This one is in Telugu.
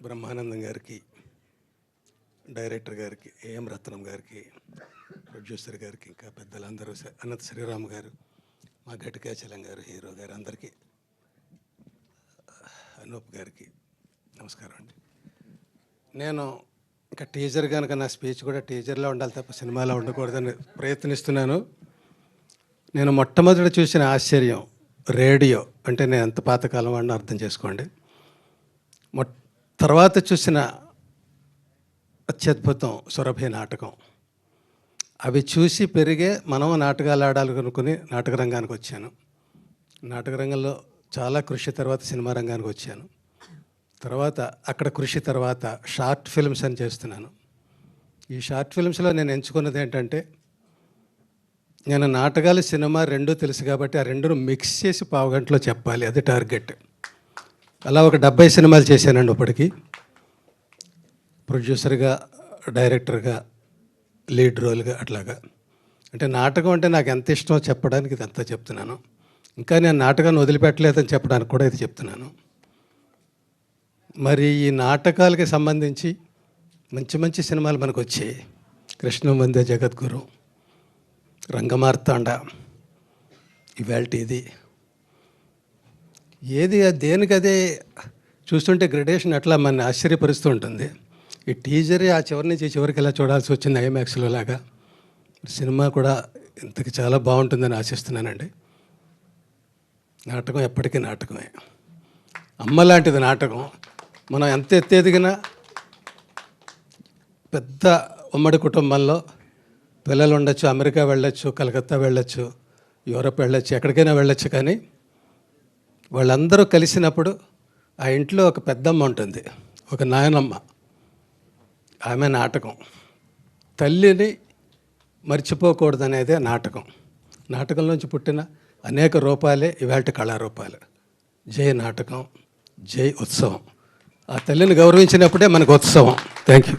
బ్రహ్మానందం గారికి, డైరెక్టర్ గారికి, ఏఎం రత్నం గారికి, ప్రొడ్యూసర్ గారికి, ఇంకా పెద్దలందరూ, అనంత శ్రీరామ్ గారు, మా ఘటికాచలం గారు, హీరో గారు, అందరికీ, అనూప్ గారికి నమస్కారం అండి. నేను ఇంకా టీజర్ కనుక నా స్పీచ్ కూడా టీజర్లో ఉండాలి తప్ప సినిమాలో ఉండకూడదని ప్రయత్నిస్తున్నాను. నేను మొట్టమొదటి చూసిన ఆశ్చర్యం రేడియో అంటే నేను ఎంత పాతకాలం వాడిని అర్థం చేసుకోండి. తర్వాత చూసిన అత్యద్భుతం సురభి నాటకం. అవి చూసి పెరిగే మనం నాటకాలు ఆడాలనుకుని నాటక రంగానికి వచ్చాను. నాటక రంగంలో చాలా కృషి తర్వాత సినిమా రంగానికి వచ్చాను. తర్వాత అక్కడ కృషి తర్వాత షార్ట్ ఫిల్మ్స్ అని చేస్తున్నాను. ఈ షార్ట్ ఫిల్మ్స్లో నేను ఎంచుకున్నది ఏంటంటే, నేను నాటకాలు సినిమా రెండూ తెలుసు కాబట్టి ఆ రెండును మిక్స్ చేసి పావుగంటలో చెప్పాలి, అది టార్గెట్. అలా ఒక 70 సినిమాలు చేశానండి ఇప్పటికి. ప్రొడ్యూసర్గా, డైరెక్టర్గా, లీడ్ రోల్గా అట్లాగా. అంటే నాటకం అంటే నాకు ఎంత ఇష్టమో చెప్పడానికి ఇదంతా చెప్తున్నాను. ఇంకా నేను నాటకాన్ని వదిలిపెట్టలేదని చెప్పడానికి కూడా ఇది చెప్తున్నాను. మరి ఈ నాటకాలకి సంబంధించి మంచి మంచి సినిమాలు మనకు వచ్చాయి. కృష్ణ వందే జగద్గురు, రంగమార్తాండ, ఇవాల్టి ఇది ఏది దేనికదే చూస్తుంటే గ్రెడేషన్ అట్లా మన ఆశ్చర్యపరుస్తూ ఉంటుంది. ఈ టీజరే ఆ చివరి నుంచి చివరికి ఎలా చూడాల్సి వచ్చింది ఐమాక్స్లో లాగా. సినిమా కూడా ఇంతకు చాలా బాగుంటుందని ఆశిస్తున్నానండి. నాటకం ఎప్పటికీ నాటకమే, అమ్మ లాంటిది నాటకం. మనం ఎంత ఎత్తేదిగినా పెద్ద ఉమ్మడి కుటుంబంలో పిల్లలు ఉండొచ్చు, అమెరికా వెళ్ళొచ్చు, కలకత్తా వెళ్ళొచ్చు, యూరప్ వెళ్ళొచ్చు, ఎక్కడికైనా వెళ్ళొచ్చు. కానీ వాళ్ళందరూ కలిసినప్పుడు ఆ ఇంట్లో ఒక పెద్దమ్మ ఉంటుంది, ఒక నాయనమ్మ. ఆమె నాటకం. తల్లిని మర్చిపోకూడదనేదే నాటకం. నాటకంలోంచి పుట్టిన అనేక రూపాలే ఇవాల్టి కళారూపాలు. జై నాటకం, జై ఉత్సవం. ఆ తల్లిని గౌరవించినప్పుడే మనకు ఉత్సవం. Thank you.